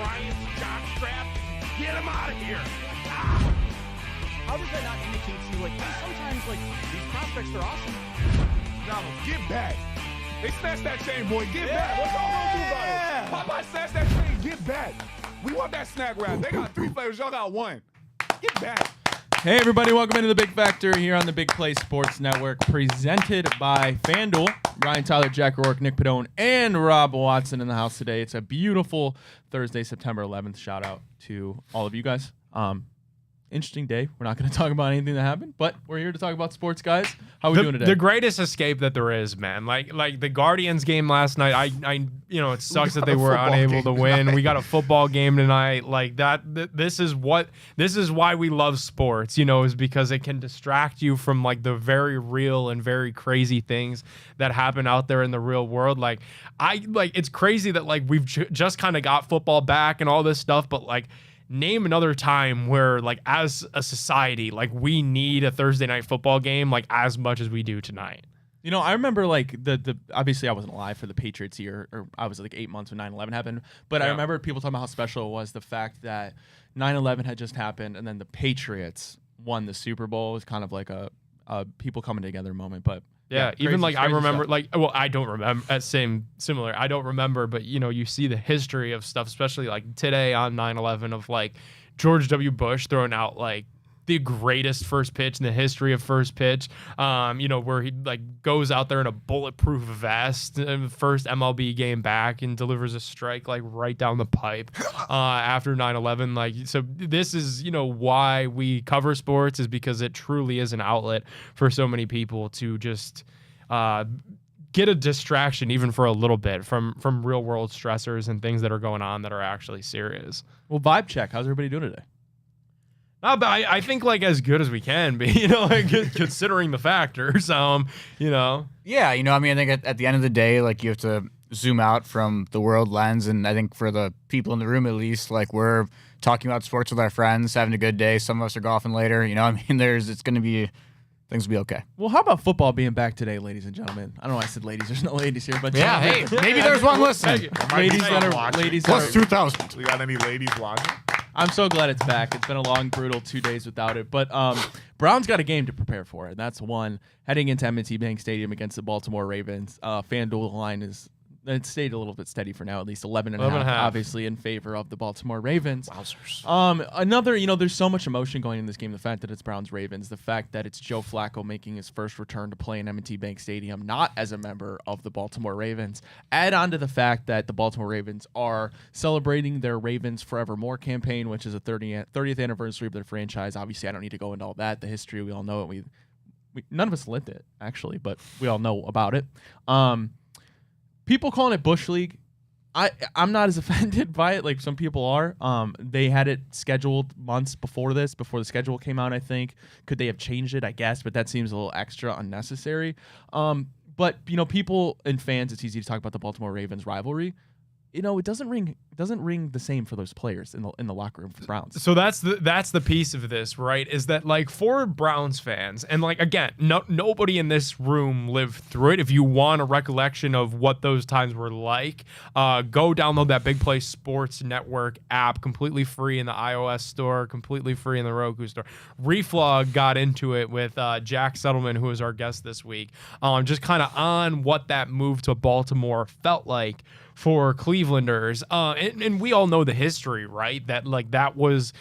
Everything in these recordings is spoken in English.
Giants jockstrap. Get him out of here. How does that not indicate to you, like, hey, sometimes, like, these prospects are awesome? Donald, get back. They snatched that chain, boy. Get back. What's all going to do about it? Popeye snatched that chain. Get back. We want that snack wrap. They got 3 flavors. Y'all got 1. Get back. Hey, everybody. Welcome into the Big Factor here on the Big Play Sports Network, presented by FanDuel. Ryan Tyler, Jack O'Rourke, Nick Padone, and Rob Watson in the house today. It's a beautiful Thursday, September 11th. Shout out to all of you guys. Interesting day. We're not going to talk about anything that happened, but we're here to talk about sports, guys. How are we doing today? The greatest escape that there is, man. Like the Guardians game last night. I it sucks that they were unable to win. We got a football game tonight. Like that. This is why we love sports. Is because it can distract you from like the very real and very crazy things that happen out there in the real world. It's crazy that like we've just kind of got football back and all this stuff, but like. Name another time where, like, as a society, like, we need a Thursday night football game, like, as much as we do tonight. I remember, like, the obviously I wasn't alive for the Patriots year, or I was, like, 8 months when 9/11 happened, but yeah. I remember people talking about how special it was, the fact that 9/11 had just happened, and then the Patriots won the Super Bowl. It was kind of like a people coming together moment, but... Yeah, even like I remember, stuff. Like, well, I don't remember, similar. I don't remember, but you see the history of stuff, especially like today on 9/11 of like George W. Bush throwing out like the greatest first pitch in the history of first pitch, where he like goes out there in a bulletproof vest in the first MLB game back and delivers a strike like right down the pipe after 9/11. Like, so this is, why we cover sports, is because it truly is an outlet for so many people to just get a distraction even for a little bit from real world stressors and things that are going on that are actually serious. Well, vibe check. How's everybody doing today? But I think like as good as we can be, like, considering the factors, Yeah, I think at the end of the day, like, you have to zoom out from the world lens, and I think for the people in the room at least, like, we're talking about sports with our friends, having a good day. Some of us are golfing later, things will be okay. Well, how about football being back today, ladies and gentlemen? I don't know why I said ladies. There's no ladies here, but yeah, hey, maybe there's one listening. Plus 2,000. We got any ladies watching? I'm so glad it's back. It's been a long, brutal 2 days without it. But Browns got a game to prepare for, and that's one. Heading into M&T Bank Stadium against the Baltimore Ravens. FanDuel line it's stayed a little bit steady for now, at least 11.5, obviously in favor of the Baltimore Ravens. Wowzers. There's so much emotion going in this game. The fact that it's Browns-Ravens, the fact that it's Joe Flacco making his first return to play in M&T Bank Stadium, not as a member of the Baltimore Ravens. Add on to the fact that the Baltimore Ravens are celebrating their Ravens Forevermore campaign, which is a 30th anniversary of their franchise. Obviously, I don't need to go into all that. The history, we all know it. We none of us lived it, actually, but we all know about it. People calling it Bush League, I'm not as offended by it like some people are. They had it scheduled months before the schedule came out, I think. Could they have changed it? I guess, but that seems a little extra unnecessary. But people and fans, it's easy to talk about the Baltimore Ravens rivalry. It doesn't ring the same for those players in the locker room for Browns. So that's the piece of this, right? Is that like for Browns fans, and like again, nobody in this room lived through it. If you want a recollection of what those times were like, go download that Big Play Sports Network app, completely free in the iOS store, completely free in the Roku store. Reflog got into it with Jack Settleman, who was our guest this week, just kind of on what that move to Baltimore felt like for Clevelanders. And we all know the history, right? That like that was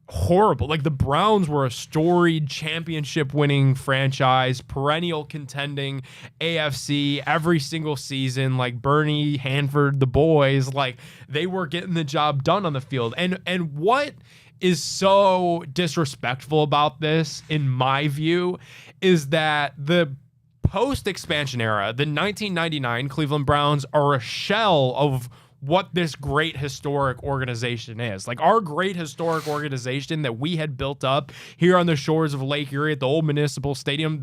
horrible. Like the Browns were a storied championship winning franchise, perennial contending AFC every single season. Like Bernie, Hanford, the boys, like they were getting the job done on the field. And what is so disrespectful about this, in my view, is that the post-expansion era, the 1999 Cleveland Browns are a shell of what this great historic organization is. Like our great historic organization that we had built up here on the shores of Lake Erie at the old municipal stadium,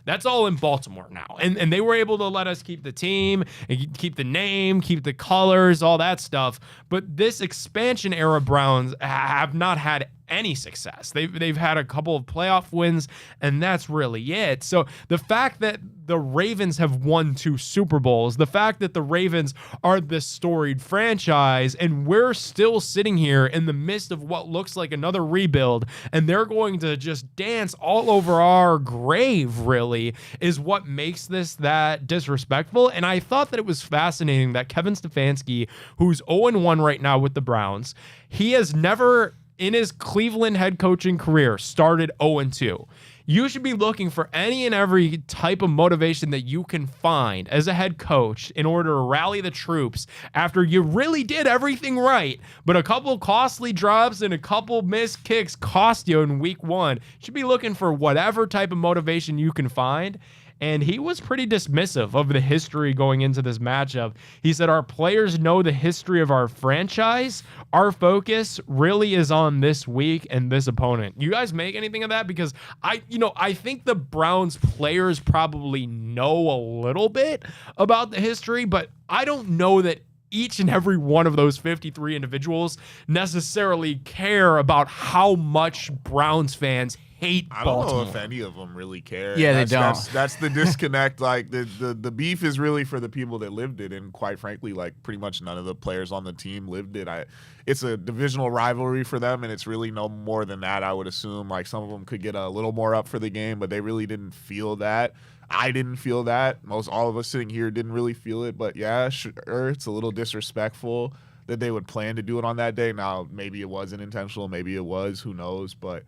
that's all in Baltimore now. And they were able to let us keep the team, and keep the name, keep the colors, all that stuff. But this expansion era Browns have not had any success. They've had a couple of playoff wins, and that's really it. So the fact that the Ravens have won 2 Super Bowls, the fact that the Ravens are this storied franchise, and we're still sitting here in the midst of what looks like another rebuild, and they're going to just dance all over our grave, really, is what makes this that disrespectful. And I thought that it was fascinating that Kevin Stefanski, who's 0-1 right now with the Browns, he has never in his Cleveland head coaching career started 0-2. You should be looking for any and every type of motivation that you can find as a head coach in order to rally the troops after you really did everything right, but a couple costly drops and a couple missed kicks cost you in week 1. You should be looking for whatever type of motivation you can find. And he was pretty dismissive of the history going into this matchup. He said, our players know the history of our franchise. Our focus really is on this week and this opponent. You guys make anything of that? Because I think the Browns players probably know a little bit about the history, but I don't know that each and every one of those 53 individuals necessarily care about how much Browns fans hate Baltimore. I don't know if any of them really care. Yeah, they don't. That's the disconnect. Like the beef is really for the people that lived it, and quite frankly, like pretty much none of the players on the team lived it. It's a divisional rivalry for them, and it's really no more than that. I would assume like some of them could get a little more up for the game, but they really didn't feel that. I didn't feel that. All of us sitting here didn't really feel it. But yeah, sure, it's a little disrespectful that they would plan to do it on that day. Now, maybe it wasn't intentional. Maybe it was. Who knows? But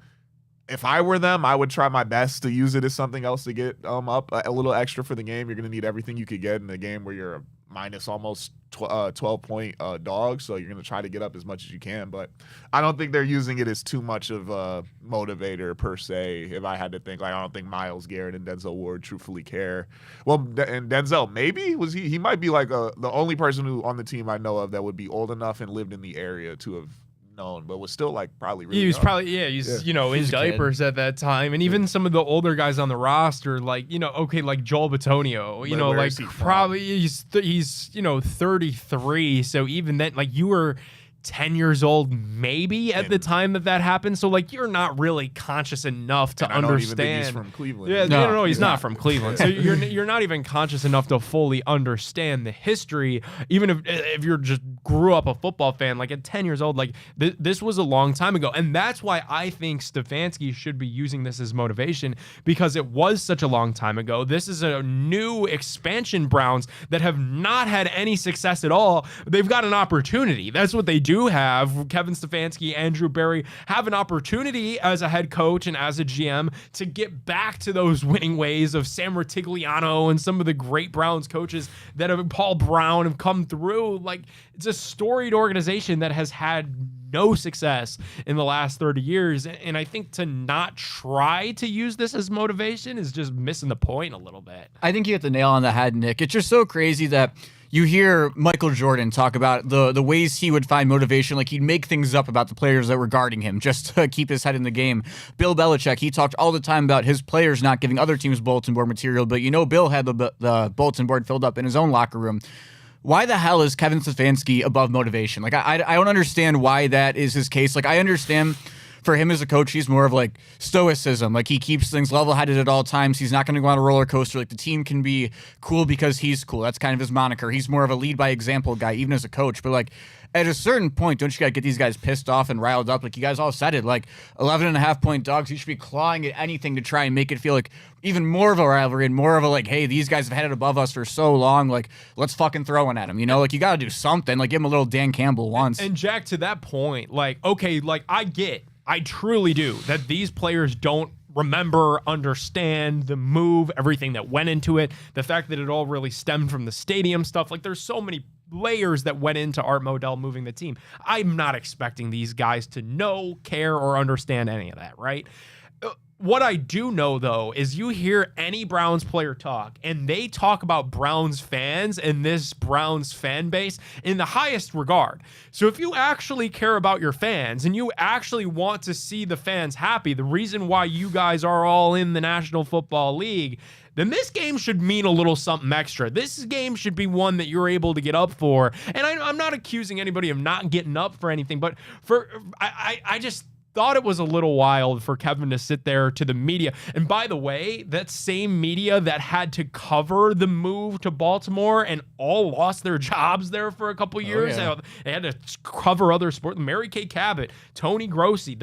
if I were them, I would try my best to use it as something else to get up a little extra for the game. You're going to need everything you could get in a game where you're a minus almost 12-point dog, so you're going to try to get up as much as you can. But I don't think they're using it as too much of a motivator per se. If I had to think, like, I don't think Myles Garrett and Denzel Ward truthfully care. Well, and Denzel, maybe he might be like the only person who on the team I know of that would be old enough and lived in the area to have known, but was still like probably really he was young. probably he's in diapers at that time. And even some of the older guys on the roster, like like Joel Bitonio, like probably he's 33, so even then, like, you were 10 years old maybe at the time that happened, so like you're not really conscious enough to understand. I don't even think he's from Cleveland. Yeah, no, he's not from Cleveland. So you're not even conscious enough to fully understand the history, even if you're just grew up a football fan. Like at 10 years old, like this was a long time ago, and that's why I think Stefanski should be using this as motivation, because it was such a long time ago. This is a new expansion Browns that have not had any success at all. They've got an opportunity. That's what they do have. Kevin Stefanski, Andrew Berry have an opportunity as a head coach and as a GM to get back to those winning ways of Sam Rutigliano and some of the great Browns coaches that have, Paul Brown, have come through. Like, it's a storied organization that has had no success in the last 30 years. And I think to not try to use this as motivation is just missing the point a little bit. I think you hit the nail on the head, Nick. It's just so crazy that you hear Michael Jordan talk about the ways he would find motivation. Like, he'd make things up about the players that were guarding him just to keep his head in the game. Bill Belichick, he talked all the time about his players not giving other teams bulletin board material, but Bill had the bulletin board filled up in his own locker room. Why the hell is Kevin Stefanski above motivation? Like, I don't understand why that is his case. Like, I understand for him as a coach, he's more of like stoicism. Like, he keeps things level-headed at all times. He's not going to go on a roller coaster. Like, the team can be cool because he's cool. That's kind of his moniker. He's more of a lead by example guy, even as a coach. But like, at a certain point, don't you got to get these guys pissed off and riled up? Like, you guys all said it, like 11.5-point dogs. You should be clawing at anything to try and make it feel like even more of a rivalry and more of a like, hey, these guys have had it above us for so long. Like, let's fucking throw one at them. Like, you got to do something. Like, give him a little Dan Campbell once. And Jack, to that point, like, okay, like, I truly do, that these players don't remember, understand the move, everything that went into it, the fact that it all really stemmed from the stadium stuff. Like, there's so many layers that went into Art Modell moving the team. I'm not expecting these guys to know, care, or understand any of that, right? What I do know, though, is you hear any Browns player talk, and they talk about Browns fans and this Browns fan base in the highest regard. So if you actually care about your fans and you actually want to see the fans happy, the reason why you guys are all in the National Football League, then this game should mean a little something extra. This game should be one that you're able to get up for. And I'm not accusing anybody of not getting up for anything, but I just thought it was a little wild for Kevin to sit there to the media. And by the way, that same media that had to cover the move to Baltimore and all lost their jobs there for a couple years. Yeah. They had to cover other sports. Mary Kay Cabot, Tony Grossi,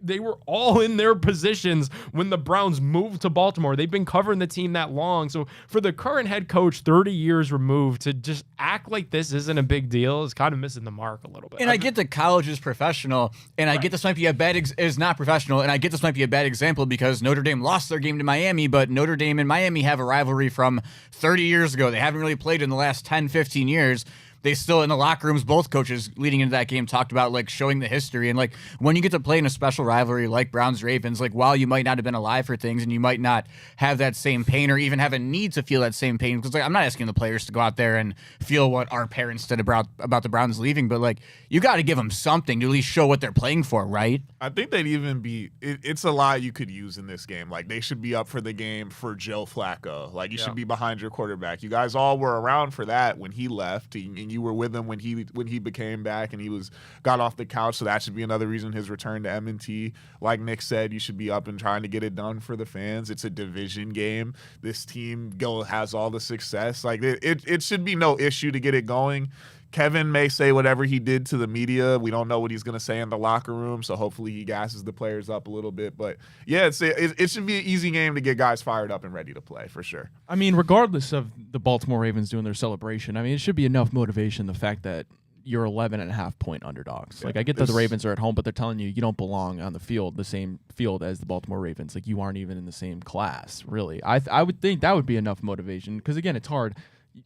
they were all in their positions when the Browns moved to Baltimore. They've been covering the team that long. So for the current head coach, 30 years removed, to just act like this isn't a big deal is kind of missing the mark a little bit. And I get that college is professional, and I get this might be a bad is not professional, and I get this might be a bad example because Notre Dame lost their game to Miami, but Notre Dame and Miami have a rivalry from 30 years ago. They haven't really played in the last 10, 15 years. They still, in the locker rooms, both coaches leading into that game talked about like showing the history. And like when you get to play in a special rivalry like Browns-Ravens, like while you might not have been alive for things and you might not have that same pain or even have a need to feel that same pain, because like I'm not asking the players to go out there and feel what our parents did about the Browns leaving, but like you got to give them something to at least show what they're playing for, right? I think they'd even be it's a lot you could use in this game. Like they should be up for the game for Joe Flacco. Like you should be behind your quarterback. You guys all were around for that when he left, and you were with him when he became back and he got off the couch. So that should be another reason his return to M&T. Like Nick said, you should be up and trying to get it done for the fans. It's a division game. This team has all the success. Like it should be no issue to get it going. Kevin may say whatever he did to the media. We don't know what he's going to say in the locker room, so hopefully he gasses the players up a little bit. But, yeah, it should be an easy game to get guys fired up and ready to play, for sure. I mean, regardless of the Baltimore Ravens doing their celebration, I mean, it should be enough motivation, the fact that you're 11.5-point underdogs. Yeah, like, I get that the Ravens are at home, but they're telling you don't belong on the field, the same field as the Baltimore Ravens. Like, you aren't even in the same class, really. I would think that would be enough motivation because, again, it's hard.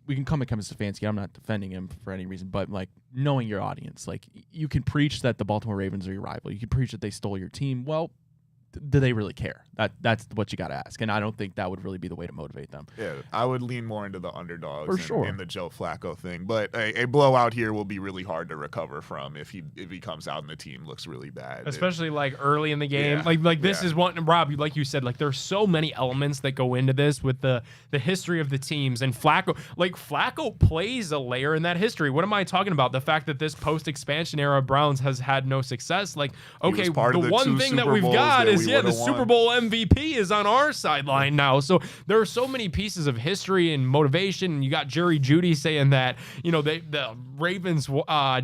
We can come at Kevin Stefanski. I'm not defending him for any reason, but like knowing your audience, like you can preach that the Baltimore Ravens are your rival. You can preach that they stole your team. Well, do they really care? That's what you got to ask. And I don't think that would really be the way to motivate them. Yeah, I would lean more into the underdogs for sure in the Joe Flacco thing. But a blowout here will be really hard to recover from if he comes out and the team looks really bad. Especially like early in the game. Yeah, Like this is one, Rob, like you said, like there's so many elements that go into this with the history of the teams. And Flacco plays a layer in that history. What am I talking about? The fact that this post-expansion era Browns has had no success. Like, okay, the one thing that we've got is the Super Bowl MVP is on our sideline now. So there are so many pieces of history and motivation. You got Jeudy saying that, the Ravens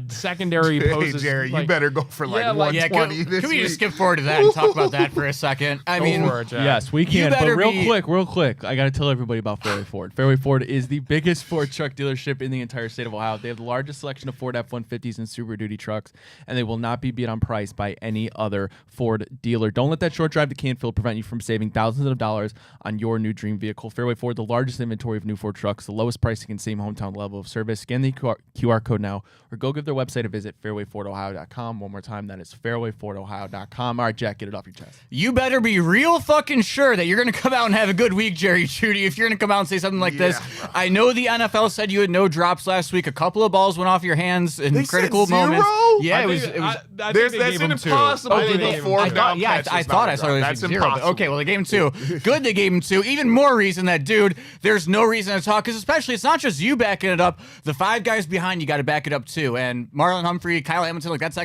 secondary poses. Hey, Jerry, like, you better go for 120 this can we week. just skip forward to that and talk about that for a second? I mean, yes, we can. But real quick, I got to tell everybody about Fairway Ford. Fairway Ford is the biggest Ford truck dealership in the entire state of Ohio. They have the largest selection of Ford F-150s and Super Duty trucks, and they will not be beat on price by any other Ford dealer. Don't let that short drive to Canfield prevent you from saving thousands of dollars on your new dream vehicle. Fairway Ford, the largest inventory of new Ford trucks, the lowest pricing and same hometown level of service. Scan the QR code now or go give their website a visit, fairwayfordohio.com. One more time, that is fairwayfordohio.com. All right, Jack, get it off your chest. You better be real fucking sure that you're going to come out and have a good week, Jerry Jeudy, if you're going to come out and say something like this. Bro. I know the NFL said you had no drops last week. A couple of balls went off your hands in They critical said 0? moments. Yeah, I it was. think That's they gave him two. impossible. I think with they a gave him fourth two. down I catch. thought I saw it That's was 0. But impossible. okay, well, they gave him 2. Good they gave him 2. Even more reason that, dude, there's no reason to talk, because especially it's not just you backing it up. The 5 guys behind you got to back it up too. And Marlon Humphrey, Kyle Hamilton, like that's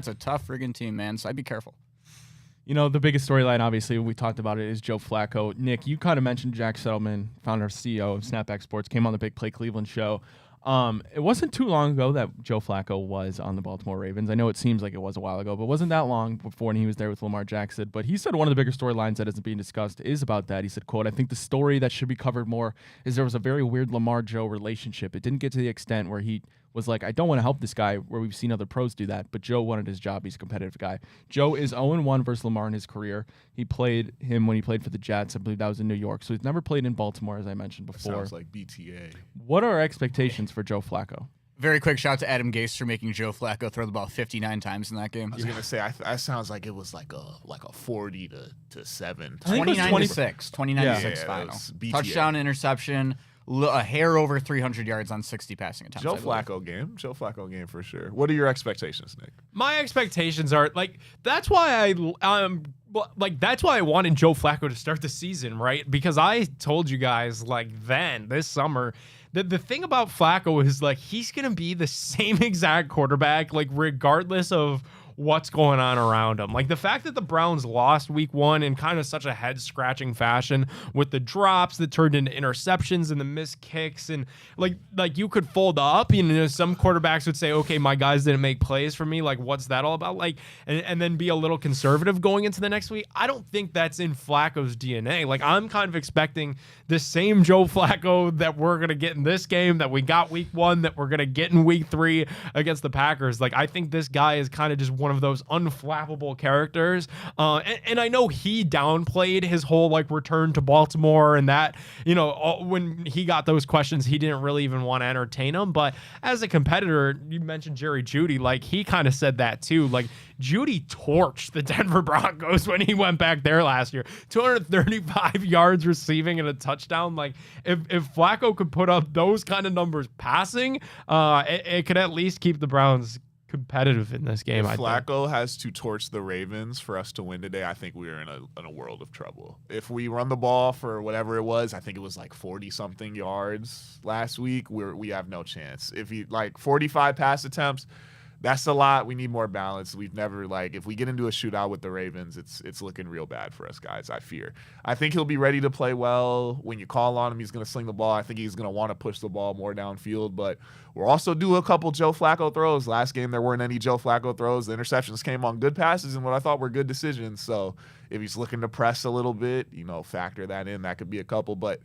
a tough friggin' team, man. So I'd be careful. The biggest storyline, obviously, we talked about it, is Joe Flacco. Nick, you kind of mentioned Jack Settleman, founder and CEO of Snapback Sports, came on the Big Play Cleveland show. It wasn't too long ago that Joe Flacco was on the Baltimore Ravens. I know it seems like it was a while ago, but it wasn't that long before when he was there with Lamar Jackson. But he said one of the bigger storylines that isn't being discussed is about that. He said, quote, "I think the story that should be covered more is there was a very weird Lamar-Joe relationship. It didn't get to the extent where he was like, I don't want to help this guy, where we've seen other pros do that, but Joe wanted his job. He's a competitive guy." Joe is 0-1 versus Lamar in his career. He played him when he played for the Jets. I believe that was in New York. So he's never played in Baltimore, as I mentioned before. Sounds like BTA. What are our expectations for Joe Flacco? Very quick shout out to Adam Gase for making Joe Flacco throw the ball 59 times in that game. I was gonna say that sounds like it was like a 40 to 7. I think it was 29-6. 29-6 Yeah, final. it was BTA. Touchdown, interception, a hair over 300 yards on 60 passing attempts. Joe I believe. Flacco game for sure. What are your expectations, Nick? My expectations are that's why I wanted Joe Flacco to start the season, right? Because I told you guys this summer that the thing about Flacco is he's gonna be the same exact quarterback, regardless of what's going on around them. Like the fact that the Browns lost week 1 in kind of such a head-scratching fashion with the drops that turned into interceptions and the missed kicks, and like you could fold up. You know, some quarterbacks would say, okay, my guys didn't make plays for me. Like, what's that all about? Like, and then be a little conservative going into the next week. I don't think that's in Flacco's DNA. Like, I'm kind of expecting the same Joe Flacco that we're going to get in this game that we got week 1, that we're going to get in week 3 against the Packers. Like, I think this guy is kind of just one of those unflappable characters. And I know he downplayed his whole like return to Baltimore, and that, you know, when he got those questions, he didn't really even want to entertain them. But as a competitor, you mentioned Jeudy, like he kind of said that too. Like Jeudy torched the Denver Broncos when he went back there last year. 235 yards receiving and a touchdown. Like if Flacco could put up those kind of numbers passing, it could at least keep the Browns competitive in this game. If Flacco has to torch the Ravens for us to win today, I think we are in a world of trouble. If we run the ball for whatever it was, I think it was like 40-something yards last week, we have no chance. If you like 45 pass attempts, that's a lot. We need more balance. We've never, like, if we get into a shootout with the Ravens, it's looking real bad for us, guys, I fear. I think he'll be ready to play well. When you call on him, he's going to sling the ball. I think he's going to want to push the ball more downfield, but we'll also do a couple Joe Flacco throws. Last game, there weren't any Joe Flacco throws. The interceptions came on good passes and what I thought were good decisions. So if he's looking to press a little bit, you know, factor that in. That could be a couple, but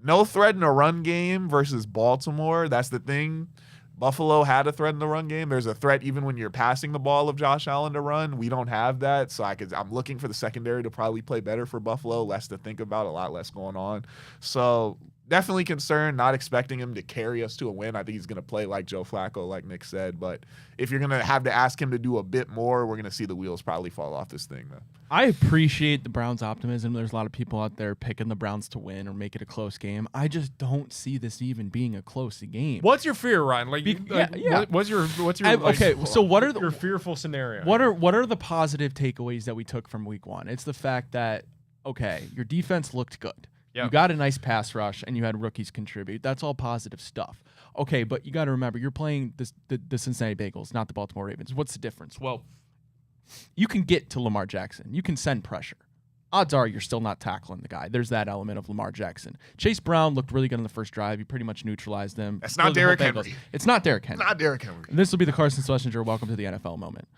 no threat in a run game versus Baltimore. That's the thing. Buffalo had a threat in the run game. There's a threat even when you're passing the ball of Josh Allen to run. We don't have that, so I'm looking for the secondary to probably play better for Buffalo, less to think about, a lot less going on. So definitely concerned, not expecting him to carry us to a win. I think he's going to play like Joe Flacco, like Nick said. But if you're going to have to ask him to do a bit more, we're going to see the wheels probably fall off this thing, though. I appreciate the Browns' optimism. There's a lot of people out there picking the Browns to win or make it a close game. I just don't see this even being a close game. What's your fear, Ryan? What's your okay? So what are your fearful scenario? What are the positive takeaways that we took from week 1? It's the fact that, okay, your defense looked good. Yep. You got a nice pass rush, and you had rookies contribute. That's all positive stuff. Okay, but you got to remember, you're playing the Cincinnati Bengals, not the Baltimore Ravens. What's the difference? Well, you can get to Lamar Jackson. You can send pressure. Odds are you're still not tackling the guy. There's that element of Lamar Jackson. Chase Brown looked really good on the first drive. You pretty much neutralized him. That's not Derrick Henry. It's not Derrick Henry. Not Derrick Henry. This will be the Carson Schlesinger welcome to the NFL moment.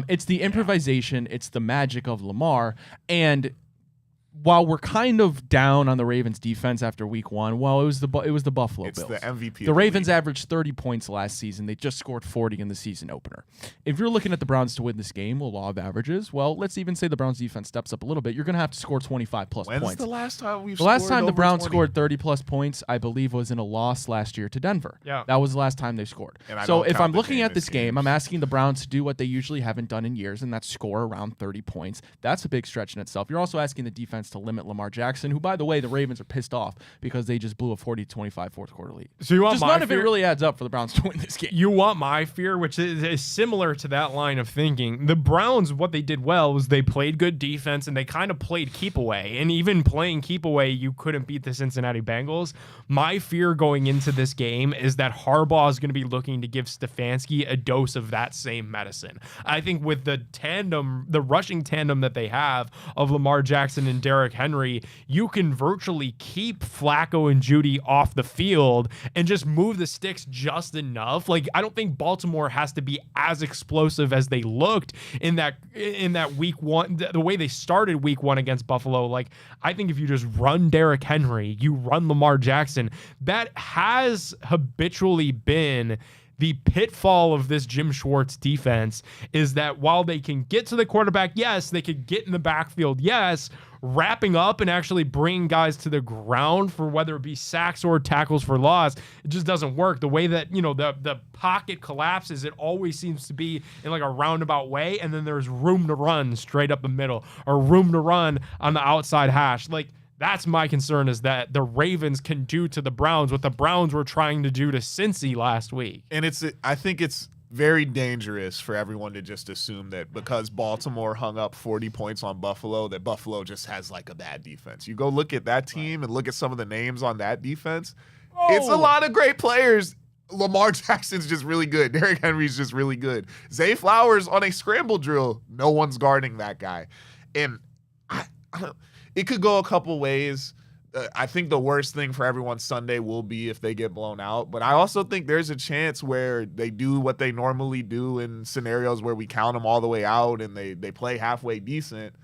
It's the improvisation. It's the magic of Lamar. And while we're kind of down on the Ravens defense after week 1, well, it was the Buffalo Bills. It's the MVP. The Ravens averaged 30 points last season. They just scored 40 in the season opener. If you're looking at the Browns to win this game, well, law of averages, well, let's even say the Browns defense steps up a little bit. You're going to have to score 25 plus points. When's the last time we've The last time the Browns 20? scored 30 plus points, I believe, was in a loss last year to Denver. Yeah. That was the last time they scored. So if I'm looking at this game, I'm asking the Browns to do what they usually haven't done in years, and that's score around 30 points. That's a big stretch in itself. You're also asking the defense to limit Lamar Jackson, who, by the way, the Ravens are pissed off because they just blew a 40-25 fourth quarter lead. So you want just my none of it really adds up for the Browns to win this game. You want my fear, which is similar to that line of thinking. The Browns, what they did well was they played good defense and they kind of played keep away. And even playing keep away, you couldn't beat the Cincinnati Bengals. My fear going into this game is that Harbaugh is going to be looking to give Stefanski a dose of that same medicine. I think with the rushing tandem that they have of Lamar Jackson and Derrick Henry, you can virtually keep Flacco and Jeudy off the field and just move the sticks just enough. Like, I don't think Baltimore has to be as explosive as they looked in that week 1, the way they started week 1 against Buffalo. Like, I think if you just run Derrick Henry, you run Lamar Jackson, that has habitually been the pitfall of this Jim Schwartz defense, is that while they can get to the quarterback, yes, they could get in the backfield, yes, wrapping up and actually bring guys to the ground for whether it be sacks or tackles for loss, it just doesn't work. The way that, you know, the pocket collapses, it always seems to be in like a roundabout way, and then there's room to run straight up the middle or room to run on the outside hash. Like, that's my concern, is that the Ravens can do to the Browns what the Browns were trying to do to Cincy last week. And I think it's very dangerous for everyone to just assume that because Baltimore hung up 40 points on Buffalo, that Buffalo just has like a bad defense. You go look at that team and look at some of the names on that defense. It's a lot of great players. Lamar Jackson's just really good. Derrick Henry's just really good. Zay Flowers on a scramble drill, no one's guarding that guy. And it could go a couple ways. I think the worst thing for everyone Sunday will be if they get blown out. But I also think there's a chance where they do what they normally do in scenarios where we count them all the way out and they play halfway decent.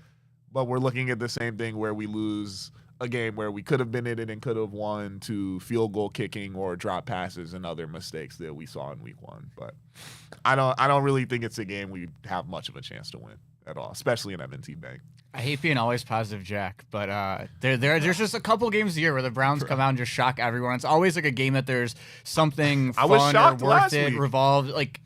But we're looking at the same thing where we lose a game where we could have been in it and could have won to field goal kicking or drop passes and other mistakes that we saw in week 1. But I don't really think it's a game we have much of a chance to win at all, especially in M&T Bank. I hate being always positive, Jack, but there's just a couple games a year where the Browns come out and just shock everyone. It's always like a game that there's something fun or worth it, revolved, like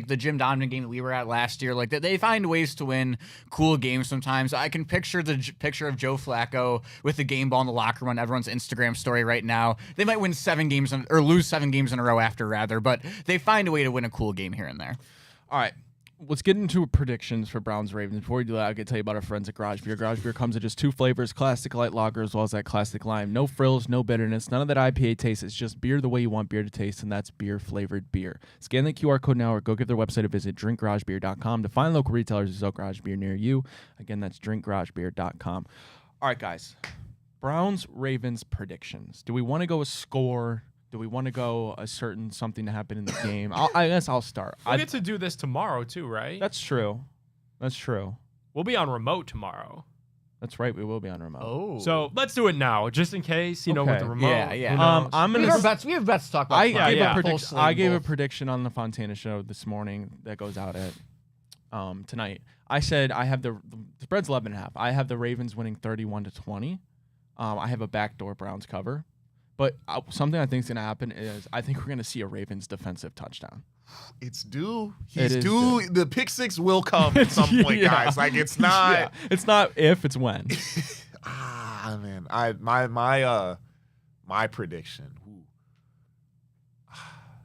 the Jim Donovan game that we were at last year. Like they find ways to win cool games sometimes. I can picture the picture of Joe Flacco with the game ball in the locker room on everyone's Instagram story right now. They might win 7 games or lose 7 games in a row after, rather, but they find a way to win a cool game here and there. All right. Let's get into predictions for Browns Ravens. Before we do that, I'll tell you about our friends at Garage Beer. Garage Beer comes in just 2 flavors, classic light lager as well as that classic lime. No frills, no bitterness, none of that IPA taste. It's just beer the way you want beer to taste, and that's beer-flavored beer. Scan the QR code now or go give their website a visit, drinkgaragebeer.com, to find local retailers who sell Garage Beer near you. Again, that's drinkgaragebeer.com. All right, guys. Browns Ravens predictions. Do we want to go a score? Do we want to go a certain something to happen in the game? I guess I'll start. We get to do this tomorrow too, right? That's true. That's true. We'll be on remote tomorrow. That's right. We will be on remote. Oh, so let's do it now, just in case. With the remote. Yeah. I'm we gonna. have bets. We have bets to talk about. I gave a prediction on the Fontana show this morning that goes out at tonight. I said I have the spread's 11.5. I have the Ravens winning 31-20. I have a backdoor Browns cover. But something I think is going to happen is I think we're going to see a Ravens defensive touchdown. It's due. He's due. The pick 6 will come at some point, guys. Like, it's not. Yeah. It's not if, it's when. Man. My prediction.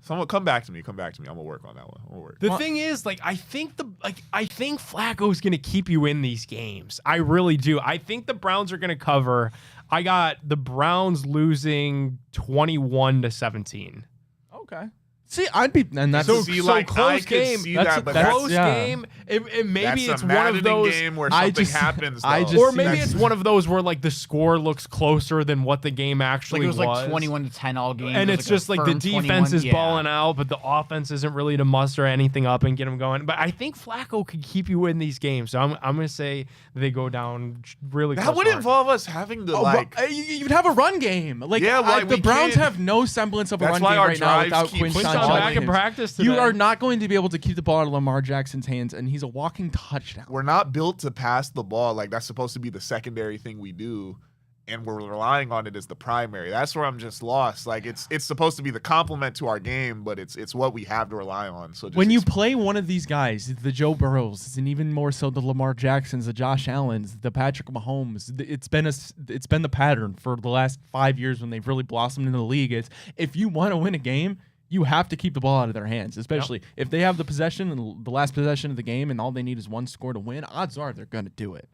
Someone come back to me. I'm gonna work on that one. The thing is, I think Flacco's gonna keep you in these games. I really do. I think the Browns are gonna cover. I got the Browns losing 21-17. Okay. See, I'd be, and that's close game. Close game. Maybe it's one of those game where something happens. Or maybe it's one of those where the score looks closer than what the game actually was. It was 21-10 all game. And it's just the defense is balling out, but the offense isn't really to muster anything up and get them going. But I think Flacco could keep you in these games. So I'm going to say they go down really close. That would involve us having to you'd have a run game. The Browns have no semblance of a run game right now without Quinton. Back in practice today. You are not going to be able to keep the ball out of Lamar Jackson's hands, and he's a walking touchdown. We're not built to pass the ball. That's supposed to be the secondary thing we do, and we're relying on it as the primary. That's where I'm just lost. It's supposed to be the complement to our game, but it's what we have to rely on. So when you play one of these guys, the Joe Burrows, and even more so the Lamar Jacksons, the Josh Allens, the Patrick Mahomes, it's been the pattern for the last 5 years when they've really blossomed in the league. It's if you want to win a game, you have to keep the ball out of their hands, especially if they have the possession and the last possession of the game and all they need is one score to win. Odds are they're going to do it.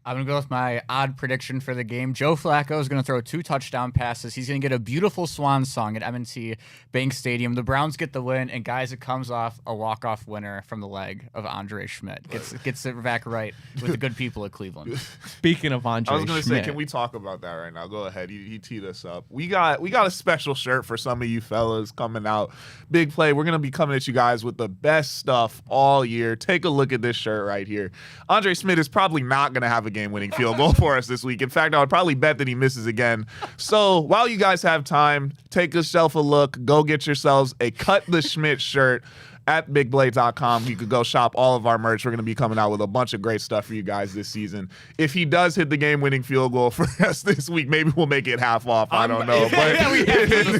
I'm going to go with my odd prediction for the game. Joe Flacco is going to throw 2 touchdown passes. He's going to get a beautiful swan song at M&T Bank Stadium. The Browns get the win, and guys, it comes off a walk-off winner from the leg of Andre Schmidt. Gets it back right with the good people at Cleveland. Speaking of Andre Schmidt. I was going to say, can we talk about that right now? Go ahead. He teed us up. We got a special shirt for some of you fellas coming out. Big play. We're going to be coming at you guys with the best stuff all year. Take a look at this shirt right here. Andre Schmidt is probably not going to have a game-winning field goal for us this week. In fact, I would probably bet that he misses again. So while you guys have time, take yourself a look. Go get yourselves a Cut the Schmidt shirt at bigblade.com. You could go shop all of our merch. We're going to be coming out with a bunch of great stuff for you guys this season. If he does hit the game-winning field goal for us this week, maybe we'll make it half off. I don't know. But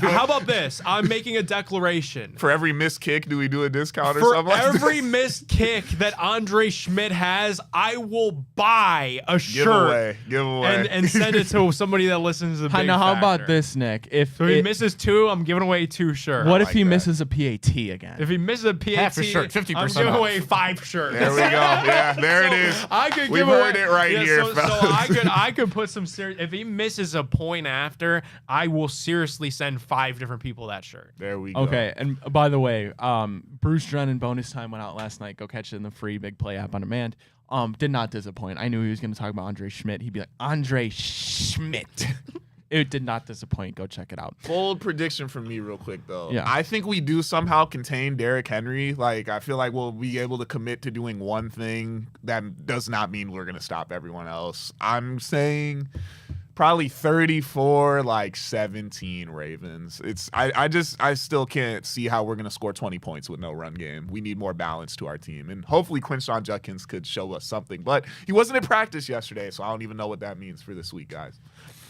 how about this? I'm making a declaration. For every missed kick, do we do a discount or something like that? For every missed kick that Andre Schmidt has, I will buy a shirt. Give away. And send it to somebody that listens to the Big How Factor. about this, Nick? If he misses 2, I'm giving away 2 shirts. What if he misses a PAT again? If he misses a a PAT, Half a shirt, 50% I'm giving off. away 5 shirts. There we go. Yeah, there it is. I could We've give heard away, it right here, so fellas. I could put some serious. If he misses a point after, I will seriously send 5 different people that shirt. There we go. Okay, and by the way, Bruce Drennan bonus time went out last night. Go catch it in the free Big Play app on demand. Did not disappoint. I knew he was going to talk about Andre Schmidt. He'd be like, Andre Schmidt. It did not disappoint. Go check it out. Bold prediction from me real quick, though. Yeah. I think we do somehow contain Derrick Henry. Like, I feel like we'll be able to commit to doing one thing. That does not mean we're going to stop everyone else. I'm saying probably 34-17 Ravens. I still can't see how we're going to score 20 points with no run game. We need more balance to our team. And hopefully Quinshon Judkins could show us something. But he wasn't in practice yesterday, so I don't even know what that means for this week, guys.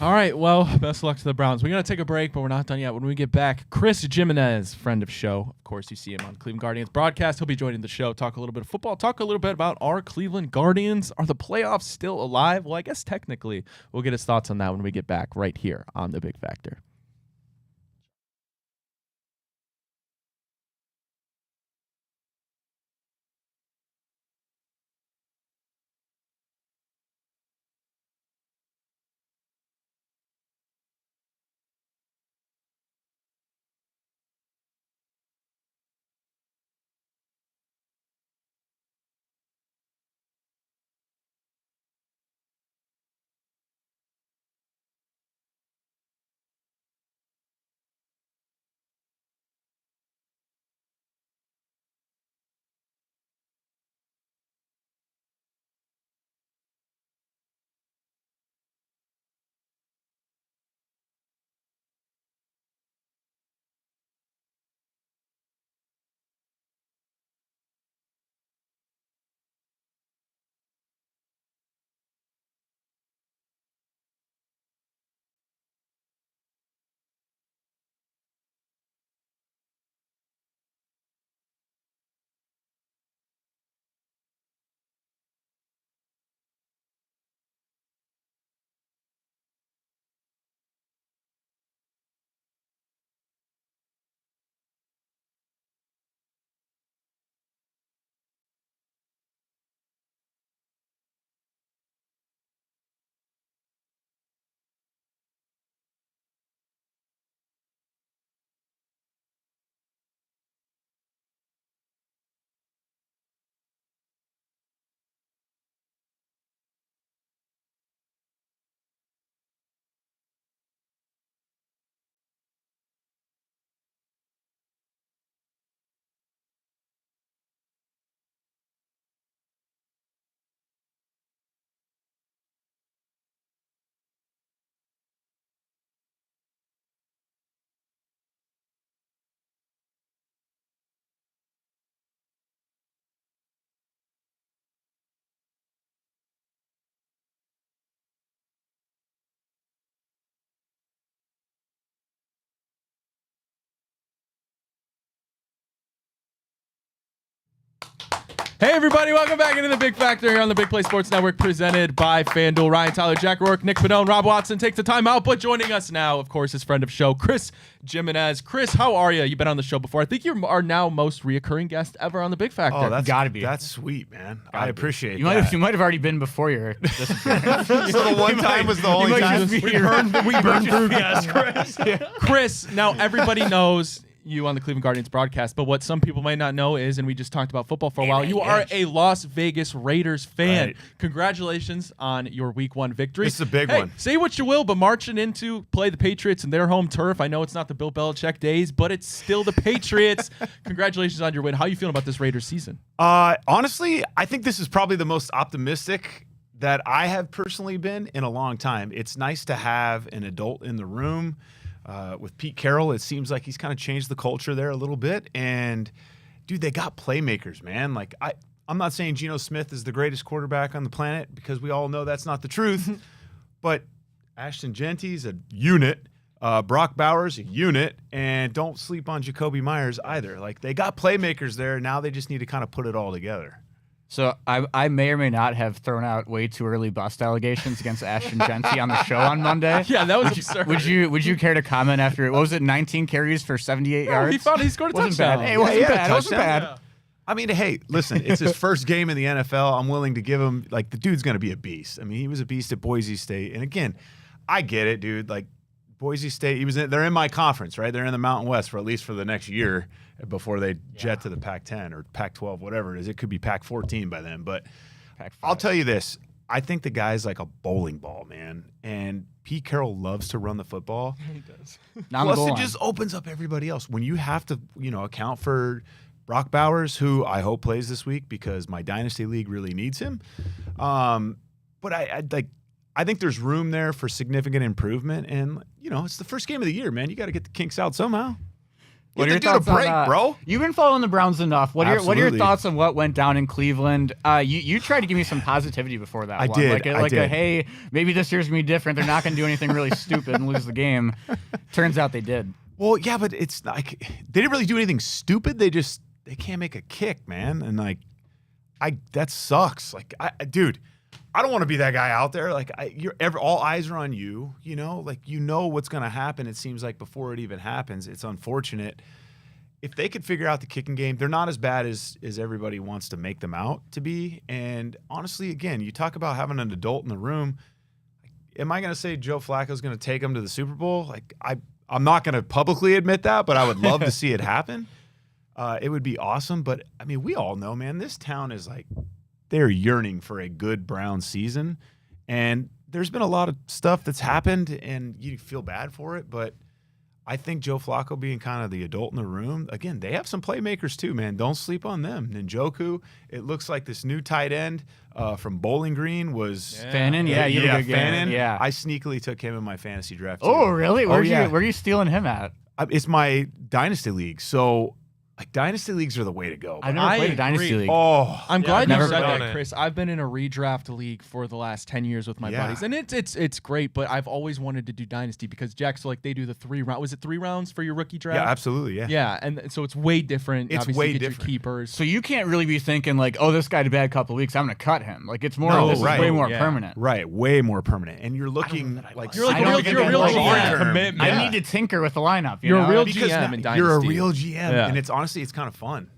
All right, well, best of luck to the Browns. We're going to take a break, but we're not done yet. When we get back, Chris Jimenez, friend of show. Of course, you see him on Cleveland Guardians broadcast. He'll be joining the show, talk a little bit of football, talk a little bit about our Cleveland Guardians. Are the playoffs still alive? Well, I guess technically. We'll get his thoughts on that when we get back right here on The Big Factor. Hey, everybody. Welcome back into the Big Factor here on the Big Play Sports Network, presented by FanDuel. Ryan Tyler, Jack Rourke, Nick Padone, Rob Watson take the time out, but joining us now, of course, his friend of show, Chris Jimenez. Chris, how are you? You've been on the show before. I think you're our now most reoccurring guest ever on the Big Factor. Oh, that's Gotta be. That's sweet, man. I appreciate You that. might have already been before your disappearance. So the one time was the only time. We burned through. Yes, Chris. Chris, now everybody knows you on the Cleveland Guardians broadcast, but what some people might not know is, and we just talked about football for a while, you are a Las Vegas Raiders fan. Right. Congratulations on your Week 1 victory. This is a big Hey, one. Say what you will, but marching into play the Patriots in their home turf, I know it's not the Bill Belichick days, but it's still the Patriots. Congratulations on your win. How are you feeling about this Raiders season? Honestly, I think this is probably the most optimistic that I have personally been in a long time. It's nice to have an adult in the room. With Pete Carroll, it seems like he's kind of changed the culture there a little bit. And, dude, they got playmakers, man. Like, I'm not saying Geno Smith is the greatest quarterback on the planet, because we all know that's not the truth. But Ashton Genty's a unit. Brock Bowers, a unit. And don't sleep on Jacoby Myers either. Like, they got playmakers there. Now they just need to kind of put it all together. So I may or may not have thrown out way too early bust allegations against Ashton Genty on the show on Monday. Yeah, that was absurd. Would you care to comment after what was it? 19 carries for 78 yards. He scored a Wasn't touchdown. bad. Hey, it wasn't he had a bad. It wasn't touchdown. bad. I mean, hey, listen, it's his first game in the NFL. I'm willing to give him, like, the dude's going to be a beast. I mean, he was a beast at Boise State. And again, I get it, dude. Like, Boise State, they're in my conference, right? They're in the Mountain West for at least for the next year before they jet to the Pac-10 or Pac-12, whatever it is. It could be Pac-14 by then. But I'll tell you this. I think the guy's like a bowling ball, man. And Pete Carroll loves to run the football. He does. Plus, it just opens up everybody else. When you have to, account for Brock Bowers, who I hope plays this week because my Dynasty League really needs him. But I think there's room there for significant improvement. And, it's the first game of the year, man. You got to get the kinks out somehow. What are your Give the dude thoughts a break, on, bro? You've been following the Browns enough. What are your Absolutely. thoughts on what went down in Cleveland? You tried to give me some positivity before that I one. did. Like a hey, maybe this year's gonna be different. They're not gonna do anything really stupid and lose the game. Turns out they did. Well, yeah, but it's like they didn't really do anything stupid. They can't make a kick, man. And that sucks. Like, dude, I don't want to be that guy out there. Like, all eyes are on you. What's gonna happen. It seems like before it even happens. It's unfortunate. If they could figure out the kicking game, they're not as bad as everybody wants to make them out to be. And honestly, again, you talk about having an adult in the room. Am I going to say Joe Flacco's going to take them to the Super Bowl? Like, I'm not going to publicly admit that, but I would love to see it happen. It would be awesome. But, I mean, we all know, man, this town is like they're yearning for a good Browns season. And there's been a lot of stuff that's happened, and you feel bad for it, but I think Joe Flacco being kind of the adult in the room, again, they have some playmakers too, man. Don't sleep on them. Njoku, it looks like this new tight end from Bowling Green was Fannin. Yeah, you had a good game. Fannin. Yeah, I sneakily took him in my fantasy draft. Too. Oh, really? Where are you stealing him at? It's my Dynasty League. So, Dynasty Leagues are the way to go. I've never played a Dynasty League. Oh, I'm glad you never said done that, it. Chris. I've been in a redraft league for the last 10 years with my buddies, and it's great. But I've always wanted to do Dynasty because Jack, so they do the 3 round. Was it 3 rounds for your rookie draft? yeah, absolutely, yeah. Yeah, and so it's way different. It's Obviously, way you get different. Your keepers. So you can't really be thinking like, oh, this guy had a bad couple of weeks. I'm going to cut him. Like it's more. No, this is right. way more Yeah. permanent. Right, way more permanent. And you're looking like You're like I a don't real, think you're a I'm real gonna like GM. that. Commitment. I need to tinker with the lineup. You're a real because GM in you're a Dynasty. real GM, Yeah. and it's honestly kind of fun.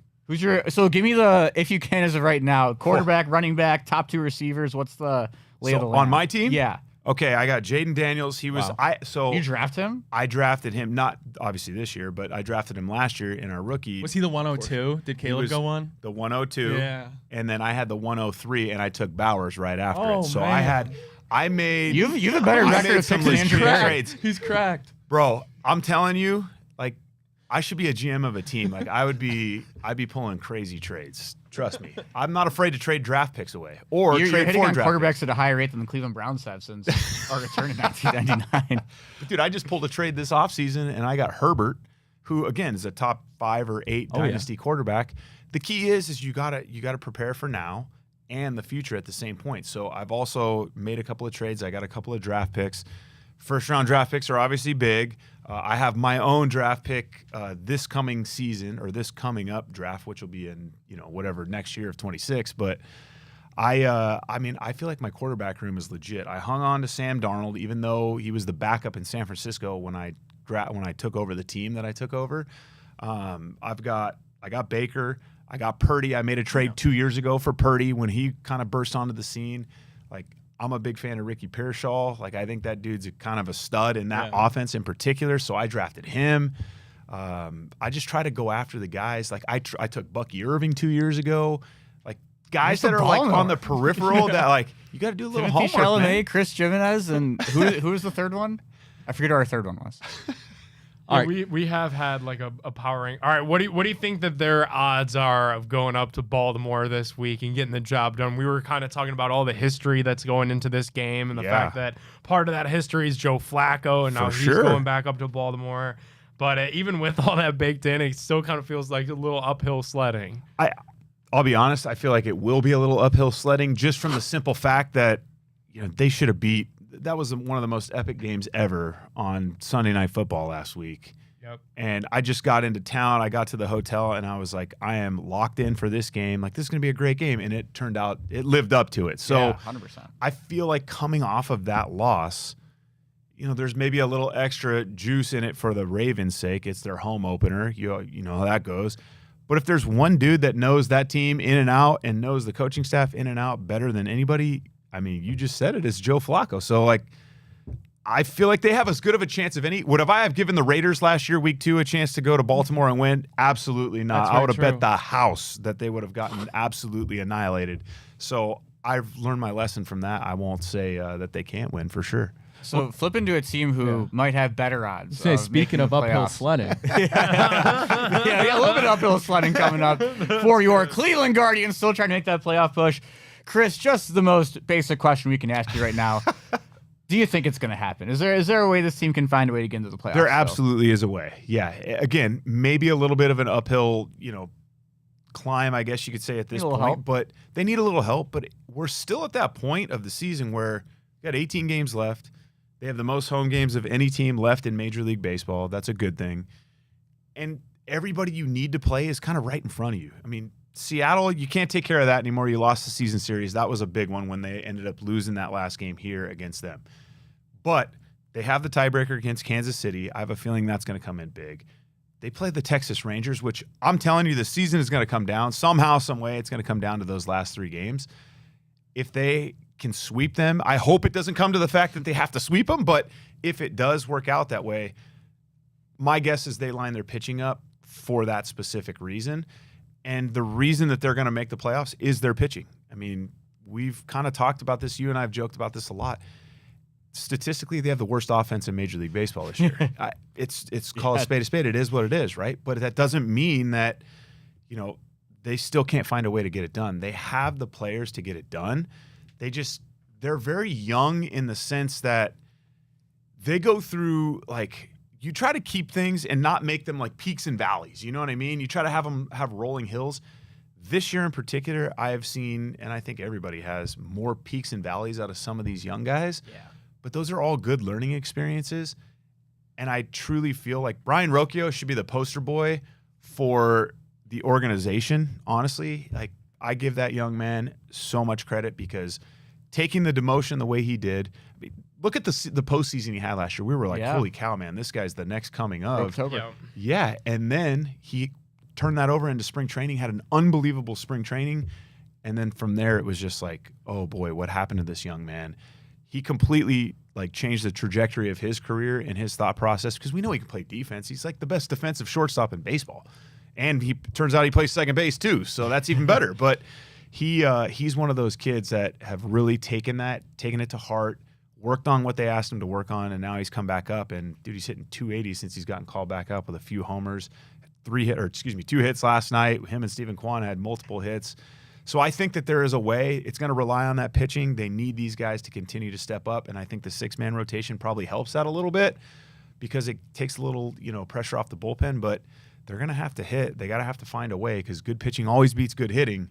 So give me if you can as of right now, quarterback, running back, top 2 receivers. What's the lay of the So land? on my team? Yeah. Okay, I got Jaden Daniels. He was You draft him? I drafted him, not obviously this year, but I drafted him last year in our rookie. Was he the 102? Did Caleb was go on? the 102? Yeah. And then I had the 103, and I took Bowers right after Oh, it. So man. I made You've a better I record made of some picking Andrew legit Luck. trades. He's cracked. Bro, I'm telling you, like, I should be a GM of a team. Like, I'd be pulling crazy trades. Trust me. I'm not afraid to trade draft picks away or You're trade hitting for on draft quarterbacks picks. at a higher rate than the Cleveland Browns have since our return in 1999. But dude, I just pulled a trade this offseason, and I got Herbert, who again is a top 5 or 8 dynasty quarterback. The key is you gotta prepare for now and the future at the same point. So I've also made a couple of trades. I got a couple of draft picks. First round draft picks are obviously big. I have my own draft pick this coming season, or this coming up draft, which will be in whatever next year of 26. But I mean, I feel like my quarterback room is legit. I hung on to Sam Darnold, even though he was the backup in San Francisco when I took over the team that I took over. I got Baker. I got Purdy. I made a trade 2 years ago for Purdy when he kind of burst onto the scene. Like, I'm a big fan of Ricky Pearsall. Like, I think that dude's kind of a stud in that offense in particular. So I drafted him. I just try to go after the guys. Like, I took Bucky Irving 2 years ago. Like, guys that are like on the peripheral that like you got to do a little Timothy homework, man. Chalamet, Chris Jimenez, and who was the third one? I forget who our third one was. All All right. We have had like a powering. All right, what do you think that their odds are of going up to Baltimore this week and getting the job done? We were kind of talking about all the history that's going into this game and the fact that part of that history is Joe Flacco, and now he's going back up to Baltimore. But even with all that baked in, it still kind of feels like a little uphill sledding. I'll be honest. I feel like it will be a little uphill sledding just from the simple fact that they should have beat. That was one of the most epic games ever on Sunday Night Football last week. Yep. And I just got into town. I got to the hotel, and I was like, I am locked in for this game. Like, this is going to be a great game. And it turned out it lived up to it. So 100%. I feel like coming off of that loss, there's maybe a little extra juice in it for the Ravens' sake. It's their home opener. You know how that goes. But if there's one dude that knows that team in and out and knows the coaching staff in and out better than anybody, I mean, you just said it's Joe Flacco. So, like, I feel like they have as good of a chance of any. Would I have given the Raiders last year, week 2, a chance to go to Baltimore and win? Absolutely not. I would have bet the house that they would have gotten absolutely annihilated. So I've learned my lesson from that. I won't say that they can't win for sure. So flip into a team who might have better odds. Speaking of uphill sledding. Yeah, a little bit of uphill sledding coming up for your Cleveland Guardians, still trying to make that playoff push. Chris, just the most basic question we can ask you right now. Do you think it's going to happen? Is there a way this team can find a way to get into the playoffs? There absolutely is a way. Yeah. Again, maybe a little bit of an uphill, climb, I guess you could say at this point. Help. But they need a little help. But we're still at that point of the season where we got 18 games left. They have the most home games of any team left in Major League Baseball. That's a good thing. And everybody you need to play is kind of right in front of you. I mean, Seattle, you can't take care of that anymore. You lost the season series. That was a big one when they ended up losing that last game here against them. But they have the tiebreaker against Kansas City. I have a feeling that's going to come in big. They play the Texas Rangers, which I'm telling you, the season is going to come down. Somehow, some way, it's going to come down to those last 3 games. If they can sweep them, I hope it doesn't come to the fact that they have to sweep them, but if it does work out that way, my guess is they line their pitching up for that specific reason. And the reason that they're going to make the playoffs is their pitching. I mean, we've kind of talked about this. You and I have joked about this a lot. Statistically, they have the worst offense in Major League Baseball this year. It's called a spade a spade. It is what it is, right? But that doesn't mean that, they still can't find a way to get it done. They have the players to get it done. They're very young in the sense that they go through, like, you try to keep things and not make them like peaks and valleys. You know what I mean? You try to have them have rolling hills. This year in particular, I have seen, and I think everybody has, more peaks and valleys out of some of these young guys. Yeah. But those are all good learning experiences. And I truly feel like Brian Rocchio should be the poster boy for the organization, honestly. Like, I give that young man so much credit because taking the demotion the way he did, I mean, look at the postseason he had last year. We were like, holy cow, man, this guy's the next coming of. October. Yeah, and then he turned that over into spring training, had an unbelievable spring training, and then from there it was just like, oh boy, what happened to this young man? He completely changed the trajectory of his career and his thought process because we know he can play defense. He's like the best defensive shortstop in baseball. And he turns out he plays second base too, so that's even better. But he's one of those kids that have really taken it to heart, worked on what they asked him to work on, and now he's come back up. And dude, he's hitting 280 since he's gotten called back up with a few homers, 2 hits last night. Him and Steven Kwan had multiple hits. So I think that there is a way. It's going to rely on that pitching. They need these guys to continue to step up, and I think the 6-man rotation probably helps that a little bit because it takes a little, pressure off the bullpen. But they're going to have to hit. They got to have to find a way because good pitching always beats good hitting.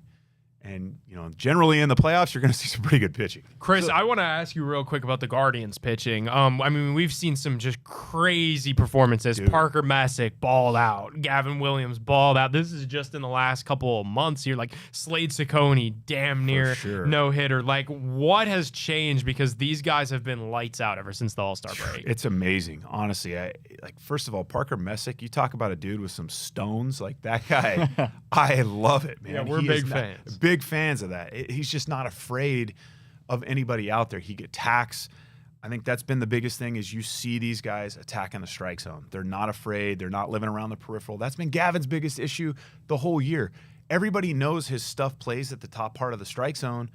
And, generally in the playoffs, you're going to see some pretty good pitching. Chris, I want to ask you real quick about the Guardians pitching. I mean, we've seen some just crazy performances. Dude. Parker Messick balled out. Gavin Williams balled out. This is just in the last couple of months here. Like, Slade Ciccone, damn near no-hitter. Like, what has changed? Because these guys have been lights out ever since the All-Star break. It's amazing, honestly. First of all, Parker Messick, you talk about a dude with some stones. Like, that guy, I love it, man. Yeah, we're big fans. Big fans of that. He's just not afraid of anybody out there. He attacks. I think that's been the biggest thing is you see these guys attacking the strike zone. They're not afraid. They're not living around the peripheral. That's been Gavin's biggest issue the whole year. Everybody knows his stuff plays at the top part of the strike zone,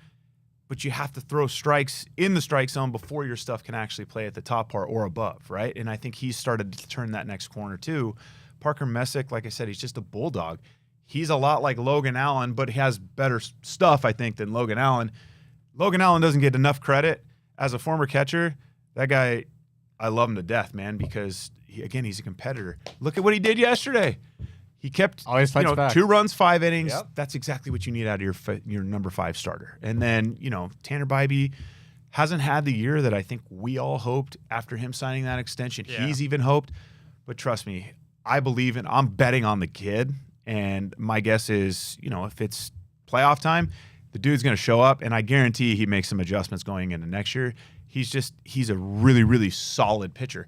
but you have to throw strikes in the strike zone before your stuff can actually play at the top part or above, right? And I think he's started to turn that next corner too. Parker Messick, like I said, he's just a bulldog. He's a lot like Logan Allen, but he has better stuff, I think, than Logan Allen. Logan Allen doesn't get enough credit as a former catcher. That guy, I love him to death, man, because, he's a competitor. Look at what he did yesterday. He kept always fights back. 2 runs, 5 innings. Yep. That's exactly what you need out of your number 5 starter. And then, Tanner Bybee hasn't had the year that I think we all hoped after him signing that extension. Yeah. He's even hoped. But trust me, I believe in. I'm betting on the kid, and my guess is, if it's playoff time, the dude's going to show up, and I guarantee he makes some adjustments going into next year. He's a really, really solid pitcher.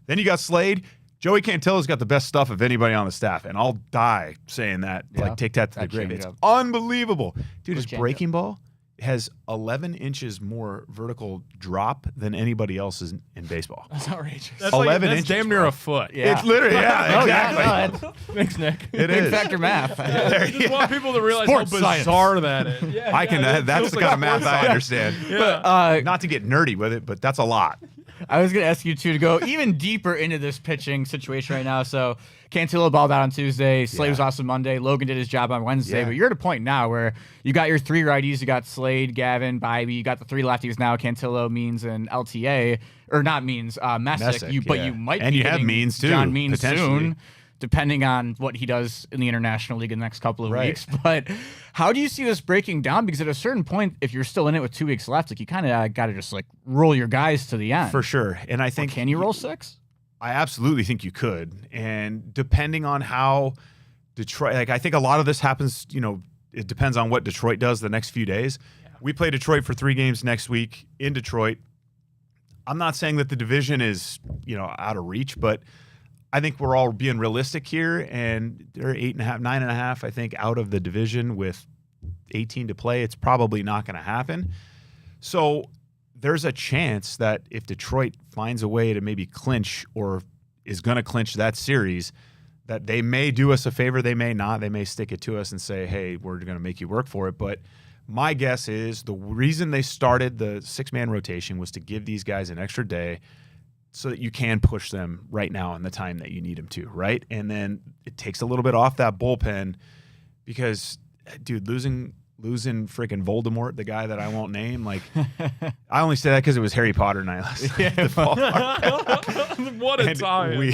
Then you got Slade. Joey Cantillo's got the best stuff of anybody on the staff, and I'll die saying that. Yeah, like, take that to the that grave. It's changeup. unbelievable. Dude, his Good changeup. breaking ball has 11 inches more vertical drop than anybody else's in baseball. That's outrageous. That's 11 that's inches, damn near bro. a foot. Yeah. It's literally, yeah, Oh, yeah, exactly. no, Thanks, Nick. It Big is. factor math. I just want people to realize Sports how science. bizarre that is. Yeah, I can. it That's feels the like kind of math sports I understand. Yeah. Not to get nerdy with it, but that's a lot. I was going to ask you, too, to go even deeper into this pitching situation right now. So Cantillo balled out on Tuesday. Slade was awesome Monday. Logan did his job on Wednesday. Yeah. But you're at a point now where you got your 3 righties. You got Slade, Gavin, Bybee. You got the 3 lefties now, Cantillo, Means, and LTA. Or not Means, Messick. Messick, But yeah. you might And be you have getting Means, too, John Means potentially. soon, depending on what he does in the International League in the next couple of Right. weeks. But how do you see this breaking down? Because at a certain point, if you're still in it with 2 weeks left, like you kind of got to just like roll your guys to the end. For sure. And I Or think can you roll 6? I absolutely think you could. And depending on how Detroit, like I think a lot of this happens, it depends on what Detroit does the next few days. Yeah. We play Detroit for 3 games next week in Detroit. I'm not saying that the division is, out of reach, but I think we're all being realistic here, and they're 8.5, 9.5, I think, out of the division with 18 to play. It's probably not going to happen. So there's a chance that if Detroit finds a way to maybe clinch or is going to clinch that series, that they may do us a favor, they may not. They may stick it to us and say, hey, we're going to make you work for it. But my guess is the reason they started the 6-man rotation was to give these guys an extra day so that you can push them right now in the time that you need them to, right? And then it takes a little bit off that bullpen because, dude, losing freaking Voldemort, the guy that I won't name, like, I only say that because it was Harry Potter night last night. at the ballpark. What a And time. we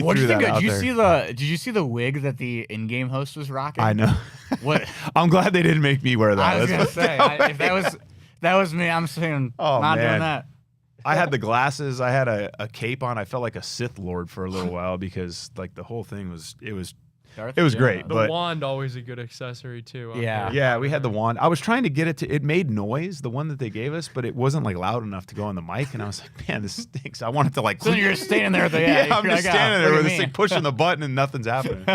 What do threw you think? that out there. Did you see the wig that the in-game host was rocking? I know. What I'm glad they didn't make me wear that. I was Let's gonna put it say, that if way. that was me, I'm saying Oh, not man. doing that. I had the glasses. I had a cape on. I felt like a Sith Lord for a little while because like the whole thing was Darth it was Vader. great. The But wand always a good accessory too. Yeah. yeah, we had the wand. I was trying to get it to. It made noise, the one that they gave us, but it wasn't like loud enough to go on the mic. And I was like, man, this stinks. I wanted to like. So you're just standing there with the yeah, I'm you're just like, standing there look with at this me. thing pushing the button and nothing's happening.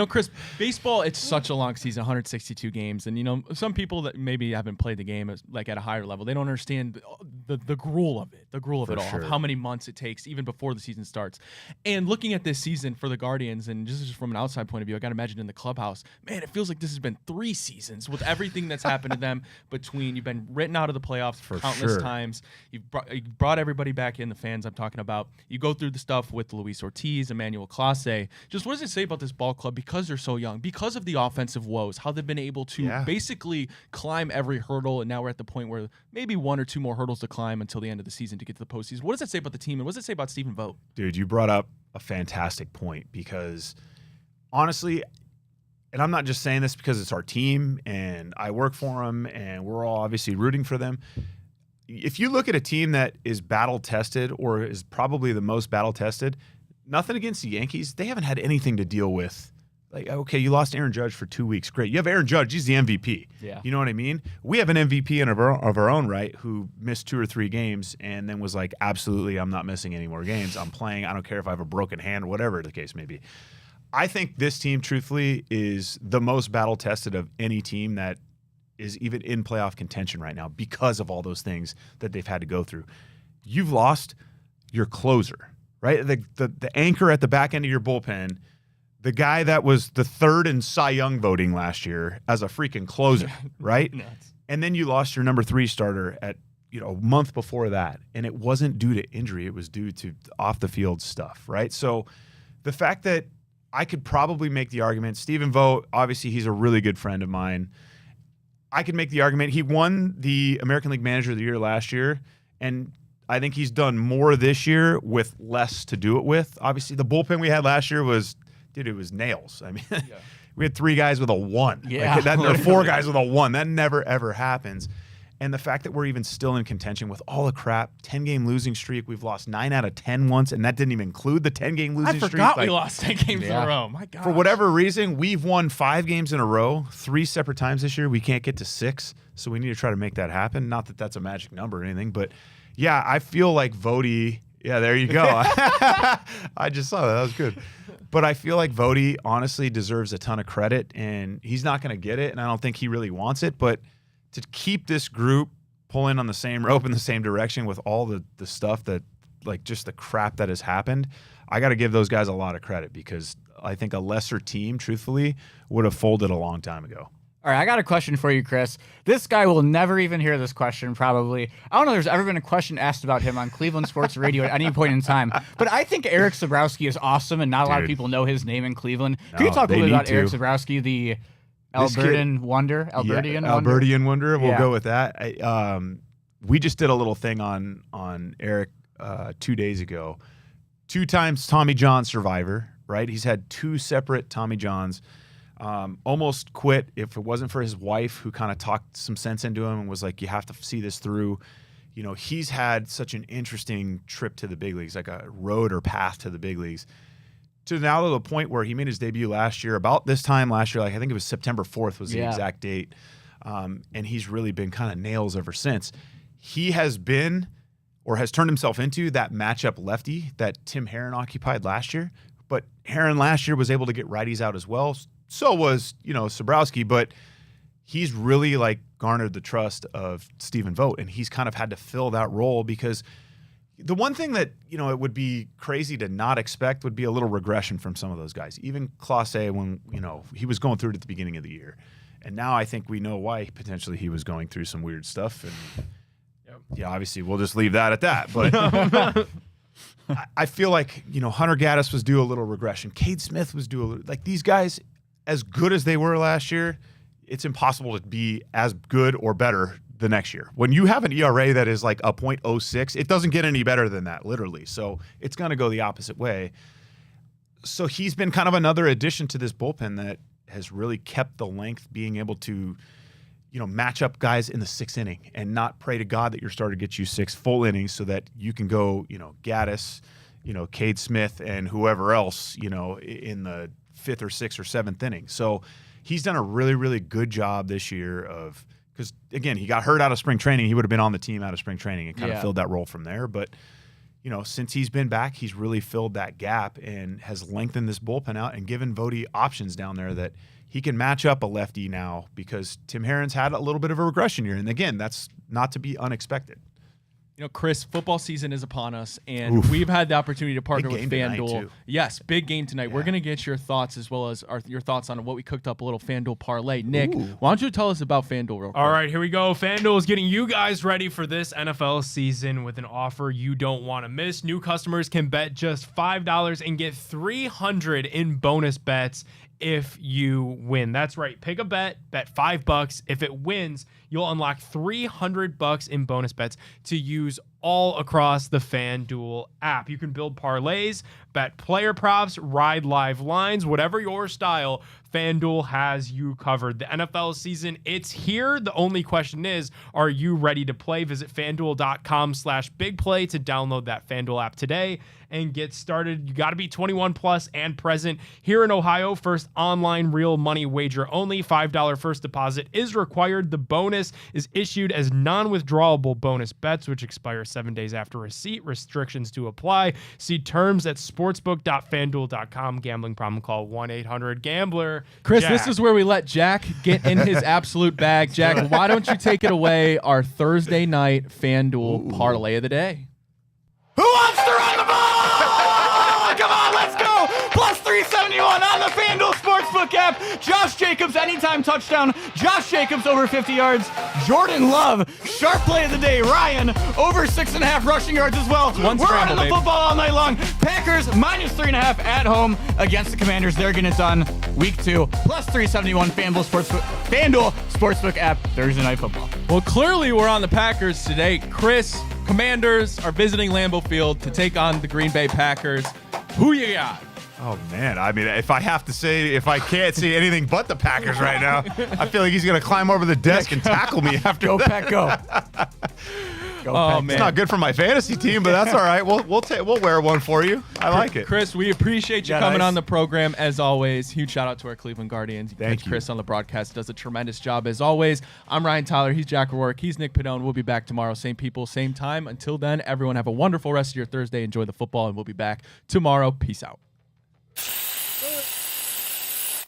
Chris, baseball, it's such a long season, 162 games. And, some people that maybe haven't played the game like at a higher level, they don't understand the gruel of it, For all, sure. of how many months it takes even before the season starts. And looking at this season for the Guardians, and just from an outside point of view, I got to imagine in the clubhouse, man, it feels like this has been 3 seasons with everything that's happened to them between you've been written out of the playoffs For countless sure. times. You brought everybody back in, the fans I'm talking about. You go through the stuff with Luis Ortiz, Emmanuel Clase. Just what does it say about this ball club because they're so young, because of the offensive woes, how they've been able to Yeah. basically climb every hurdle, and now we're at the point where maybe 1 or 2 more hurdles to climb until the end of the season to get to the postseason. What does that say about the team, and what does it say about Stephen Vogt? Dude, you brought up a fantastic point because honestly, and I'm not just saying this because it's our team and I work for them and we're all obviously rooting for them. If you look at a team that is battle tested or is probably the most battle tested, nothing against the Yankees, they haven't had anything to deal with. Like, okay, you lost Aaron Judge for 2 weeks. Great. You have Aaron Judge. He's the MVP. Yeah. You know what I mean? We have an MVP of our own right who missed 2 or 3 games and then was like, absolutely, I'm not missing any more games. I'm playing. I don't care if I have a broken hand or whatever the case may be. I think this team, truthfully, is the most battle-tested of any team that is even in playoff contention right now because of all those things that they've had to go through. You've lost your closer, right? The anchor at the back end of your bullpen, the guy that was the 3rd in Cy Young voting last year as a freaking closer, right? Nuts. And then you lost your number 3 starter at a month before that, and it wasn't due to injury. It was due to off-the-field stuff, right? So the fact that I could probably make the argument, Stephen Vogt, obviously he's a really good friend of mine. I could make the argument he won the American League Manager of the Year last year, and I think he's done more this year with less to do it with. Obviously, the bullpen we had last year was nails. I mean, we had 3 guys with a 1. Yeah. Or 4 guys with a 1. That never, ever happens. And the fact that we're even still in contention with all the crap, 10-game losing streak, we've lost 9 out of 10 once, and that didn't even include the 10-game losing streak. I forgot we lost 10 games in a row. My God. For whatever reason, we've won 5 games in a row, 3 separate times this year. We can't get to 6, so we need to try to make that happen. Not that that's a magic number or anything, but yeah, I feel like Vody. Yeah, there you go. I just saw that. That was good. But I feel like Vody honestly deserves a ton of credit, and he's not going to get it, and I don't think he really wants it, but to keep this group pulling on the same rope in the same direction with all the stuff that, like, just the crap that has happened, I got to give those guys a lot of credit, because I think a lesser team, truthfully, would have folded a long time ago. All right, I got a question for you, Chris. This guy will never even hear this question, probably. I don't know if there's ever been a question asked about him on Cleveland Sports Radio at any point in time, but I think Eric Zabrowski is awesome, and not a lot of people know his name in Cleveland. Can you talk a little bit about Eric Zabrowski, the Albertian Wonder? Albertian Wonder. We'll go with that. We just did a little thing on Eric 2 days ago. 2 times Tommy John survivor, right? He's had 2 separate Tommy Johns. Almost quit if it wasn't for his wife, who kind of talked some sense into him and was like, you have to see this through. You know, he's had such an interesting trip to the big leagues, like a road or path to the big leagues, to now to the point where he made his debut last year, about this time last year, like I think it was September 4th was the exact date. And he's really been kind of nails ever since. He has been, or has turned himself into, that matchup lefty that Tim Herron occupied last year. But Herron last year was able to get righties out as well. So was, Zabrowski, but he's really like garnered the trust of Stephen Vogt, and he's kind of had to fill that role, because the one thing that, it would be crazy to not expect would be a little regression from some of those guys. Even Clase, when, he was going through it at the beginning of the year. And now I think we know why potentially he was going through some weird stuff. And yeah, obviously we'll just leave that at that. But I feel like, Hunter Gaddis was due a little regression. Cade Smith was due a little, like, these guys, as good as they were last year, it's impossible to be as good or better the next year. When you have an ERA that is like a .06, it doesn't get any better than that, literally. So it's going to go the opposite way. So he's been kind of another addition to this bullpen that has really kept the length, being able to, match up guys in the 6th inning and not pray to God that your starter gets you 6 full innings, so that you can go, Gaddis, Cade Smith, and whoever else, in the 5th or 6th or 7th inning. So he's done a really, really good job this year of, because again, he got hurt out of spring training. He would have been on the team out of spring training and kind of filled that role from there. But, since he's been back, he's really filled that gap and has lengthened this bullpen out and given Vody options down there that he can match up a lefty now, because Tim Herron's had a little bit of a regression year. And again, that's not to be unexpected. Chris, football season is upon us, and we've had the opportunity to partner with FanDuel. Yes, big game tonight. Yeah. We're going to get your thoughts, as well as your thoughts on what we cooked up, a little FanDuel parlay. Nick, why don't you tell us about FanDuel real quick? All right, here we go. FanDuel is getting you guys ready for this NFL season with an offer you don't want to miss. New customers can bet just $5 and get $300 in bonus bets if you win. That's right. Pick a bet $5. If it wins, you'll unlock $300 in bonus bets to use all across the FanDuel app. You can build parlays, bet player props, ride live lines, whatever your style, FanDuel has you covered. The NFL season, it's here. The only question is, are you ready to play? Visit FanDuel.com/bigplay to download that FanDuel app today and get started. You got to be 21 plus and present here in Ohio. First online real money wager only. $5 first deposit is required. The bonus is issued as non-withdrawable bonus bets, which expire 7 days after receipt. Restrictions to apply. See terms at sportsbook.fanduel.com. Gambling problem, call 1-800-GAMBLER. Chris, Jack. This is where we let Jack get in his absolute bag. Jack, why don't you take it away, our Thursday night FanDuel parlay of the day? Who wants to run the ball? Come on, let's go. Plus 371 on the FanDuel Sportsbook app. Josh Jacobs, anytime touchdown. Josh Jacobs over 50 yards. Jordan Love, sharp play of the day. Ryan, over 6.5 rushing yards as well. We're running the football all night long. Packers, minus 3.5 at home against the Commanders. They're getting it done. Week 2, plus 371 FanDuel Sportsbook app. Thursday night football. Well, clearly we're on the Packers today. Chris, Commanders are visiting Lambeau Field to take on the Green Bay Packers. Who you got? Oh man, I mean, if I can't see anything but the Packers right now, I feel like he's gonna climb over the desk and tackle me after Go that. Pack, go. Go Oh, Pack. man. It's not good for my fantasy team, but that's all right. We'll wear one for you. I like it. Chris, we appreciate you Yeah, coming nice. on the program as always. Huge shout out to our Cleveland Guardians. Thank you. Chris on the broadcast does a tremendous job as always. I'm Ryan Tyler. He's Jack O'Rourke. He's Nick Padone. We'll be back tomorrow. Same people, same time. Until then, everyone have a wonderful rest of your Thursday. Enjoy the football, and we'll be back tomorrow. Peace out.